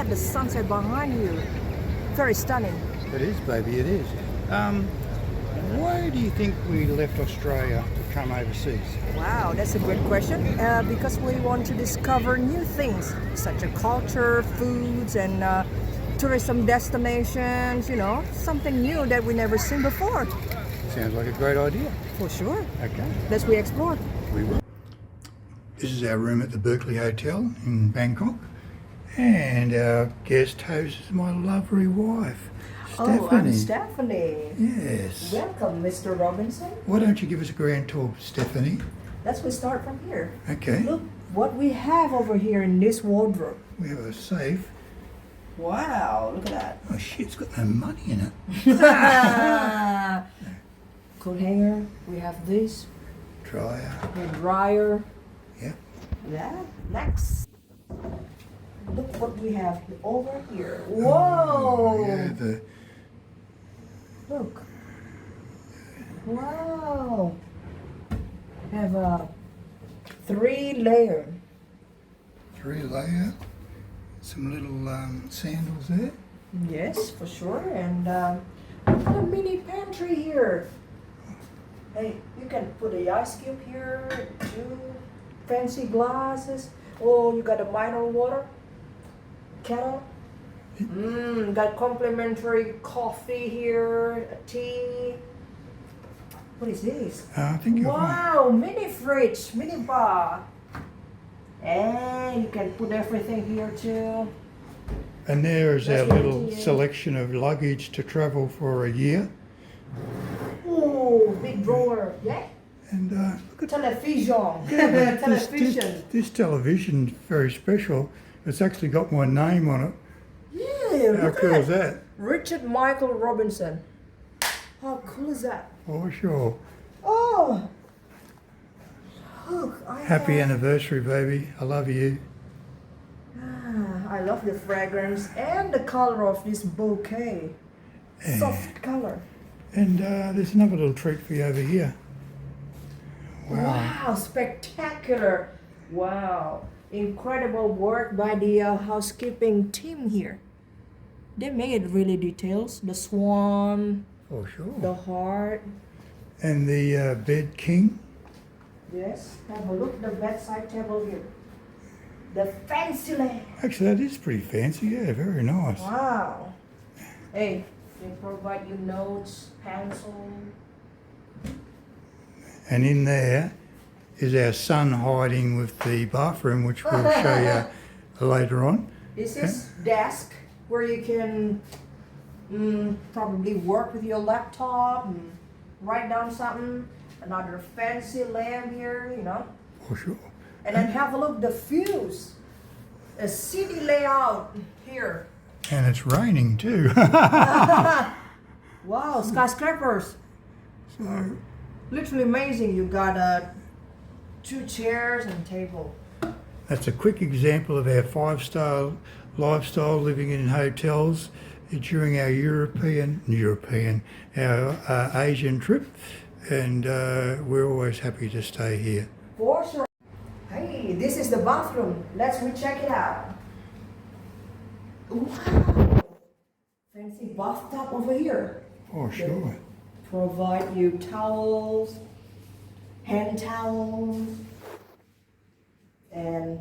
at the sunset behind you. Very stunning. It is, baby, it is. Why do you think we left Australia to come overseas? Wow, that's a great question. Because we want to discover new things, such as culture, foods, and tourism destinations, you know, something new that we never seen before. Sounds like a great idea. For sure. Okay. Let's explore. We will. This is our room at the Berkeley Hotel in Bangkok. And our guest host is my lovely wife, Stephanie. Oh, I'm Stephanie. Yes. Welcome, Mr. Robinson. Why don't you give us a grand tour, Stephanie? Let's start from here. Okay. Look what we have over here in this wardrobe. We have a safe. Wow, look at that. Oh shit, it's got no money in it. Coat hanger. We have this. Dryer. The dryer. Yep. Yeah. Next. Look what we have over here. Whoa! Oh, yeah, Look. Wow. We have a 3-layer. 3-layer. Some little sandals there. Yes, for sure. And we've got a mini pantry here. Hey, you can put a ice cube here, 2 fancy glasses. Oh, you got a mineral water kettle. Got complimentary coffee here, a tea. What is this? I think you're right. Wow, mini fridge, mini bar. And you can put everything here too. And there is our That's little right, yeah. selection of luggage to travel for a year. Oh, big drawer. Yeah. And look at Television. this, Television. this television is very special. It's actually got my name on it. Yeah, How look cool at is that? Richard Michael Robinson. How cool is that? For sure. Oh, look. Happy anniversary, baby. I love you. I love the fragrance and the color of this bouquet. Soft color. And there's another little treat for you over here. Wow, spectacular. Wow. Incredible work by the housekeeping team here. They made really details. The swan, For sure. the heart. And the bed king. Yes, have a look at the bedside table here. The fancy lamp. Actually, that is pretty fancy. Yeah, very nice. Wow. Hey, they provide you notes, pencil. And in there is our son hiding with the bathroom, which we'll show you later on. This is desk where you can probably work with your laptop and write down something. Another fancy lamp here, you know. For sure. And then have a look the views. A city layout here. And it's raining too. Wow, skyscrapers. So, Literally amazing. You got 2 chairs and table. that's a quick example of our 5-star lifestyle living in hotels during our our Asian trip. And we're always happy to stay here. For sure. Hey, this is the bathroom. Let's check it out. Wow. Fancy bathtub over here. For sure. Provide you towels, hand towels, and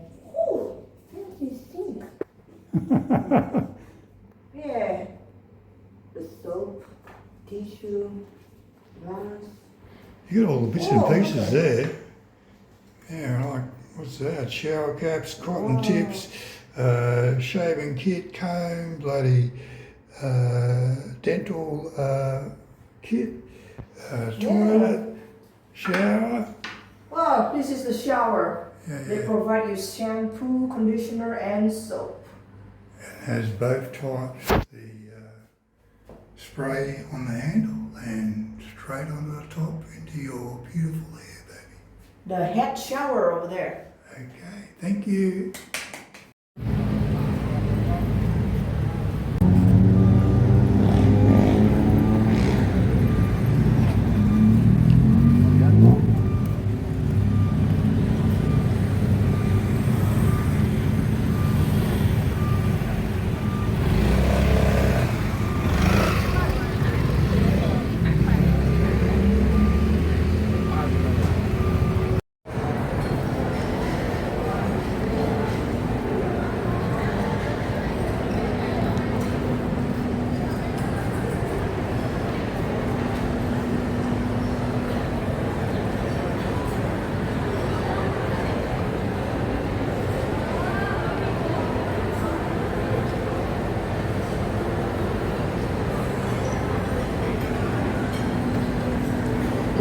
fancy sink. Yeah, the soap, tissue, glass. You got all the bits and Oh, pieces okay. there. Yeah, like, what's that? Shower caps, cotton tips, shaving kit, comb, bloody dental kit, toilet, shower. Wow, this is the shower. Yeah, They yeah. provide you shampoo, conditioner, and soap. It has both types. The spray on the handle and straight onto the top into your beautiful hair, baby. The head shower over there. Okay, thank you.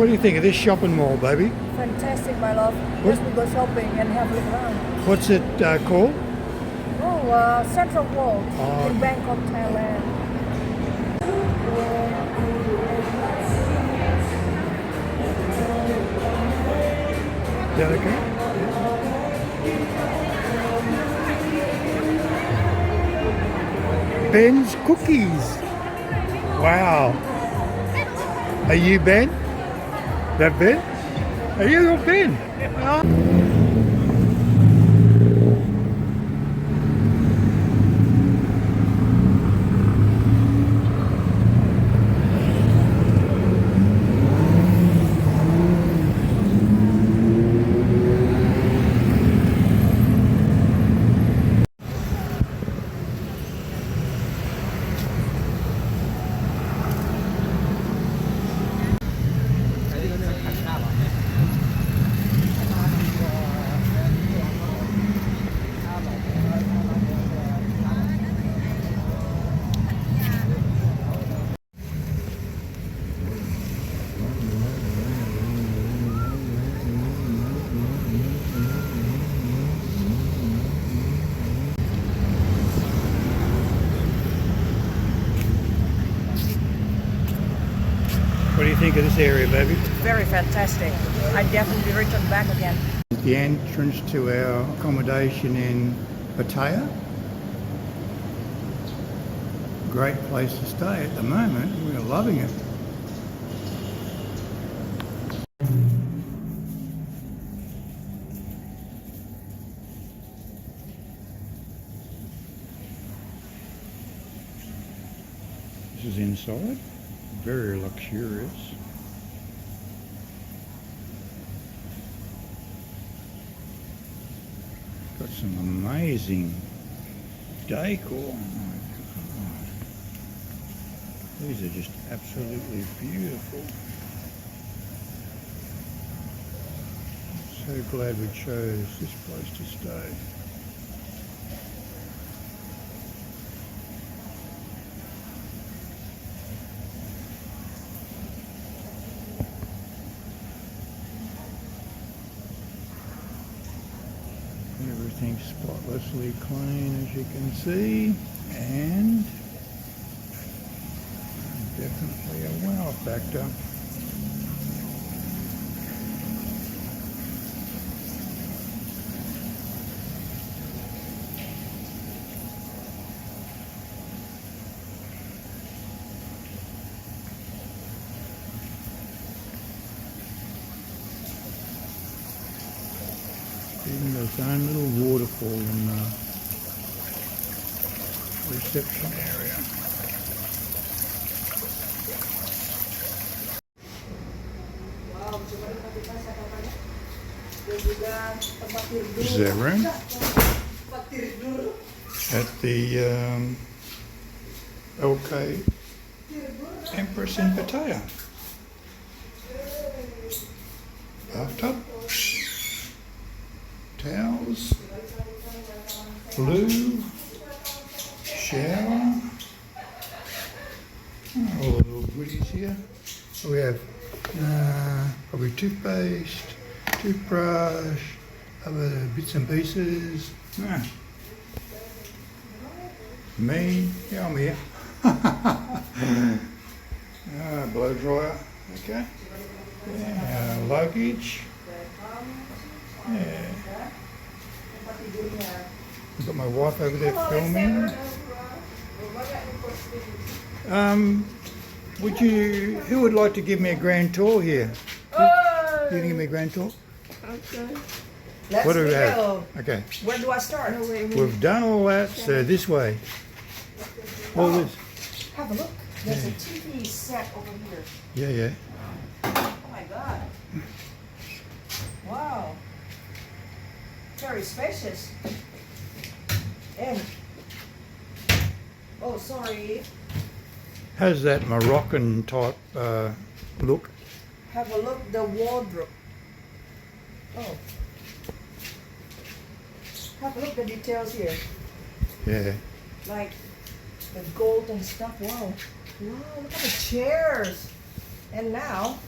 What do you think of this shopping mall, baby? Fantastic, my love. What? Let's go shopping and have a look around. What's it called? Oh, Central World Oh. in Bangkok, Thailand. Is that okay? Ben's Cookies. Wow. Are you Ben? That Ben? Are you Ben? Oh. What do you think of this area, baby? Very fantastic. I definitely return back again. The entrance to our accommodation in Pattaya. Great place to stay at the moment. We're loving it. This is inside. Very luxurious. Got some amazing decor. Oh my God. These are just absolutely beautiful. So glad we chose this place to stay. Everything's spotlessly clean, as you can see, and definitely a wow factor. Even there's own little waterfall in the reception area. This is our room at the LK Empress in Pattaya. Bathtub. Towels, blue, shower, all the little goodies here. We have probably toothpaste, toothbrush, other bits and pieces. Me, yeah, I'm here. Blow dryer, okay. Yeah, luggage. Yeah. I've got my wife over there filming. Who would like to give me a grand tour here? You can give me a grand tour? Okay. What do we have? Okay. Where do I start? We've done all that, so this way. All this. Have a look. There's a TV set over here. Yeah. Oh my God. Wow. Very spacious. And, oh, sorry. Has that Moroccan type look? Have a look, the wardrobe. Oh. Have a look at the details here. Yeah. Like the gold and stuff. Wow. Wow, look at the chairs. And now,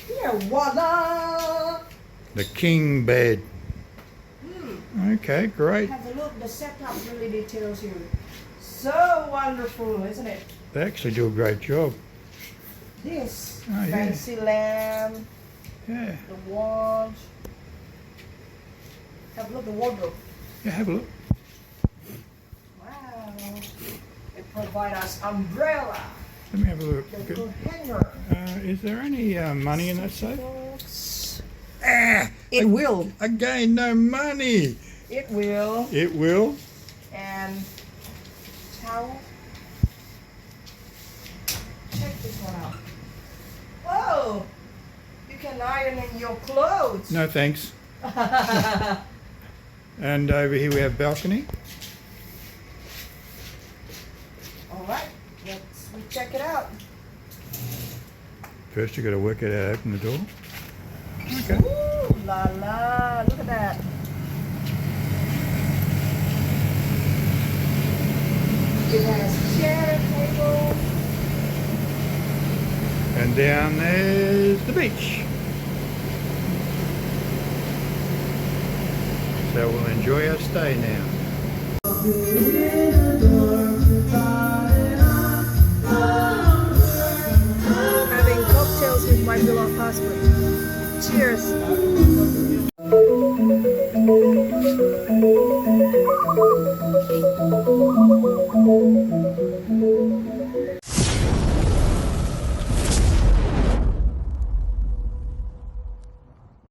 Here, voila! The king bed. Okay, great. Have a look, the setup really details you. So wonderful, isn't it? They actually do a great job. This Oh, yeah. fancy lamp, Yeah. the watch. Have a look at the wardrobe. Yeah, have a look. Wow. They provide us umbrella, Let me have a look. the Good. good hanger. Is there any money in that safe? Books. Ah! It will. Again, no money. It will. It will. And towel. Check this one out. Whoa! You can iron in your clothes. No thanks. And over here we have balcony. All right, we check it out. First you got to work it out. Open the door. Okay. Ooh, la la! Look at that. It has a chair, table. And down there's the beach. So we'll enjoy our stay now. Having cocktails with my beloved husband. Cheers.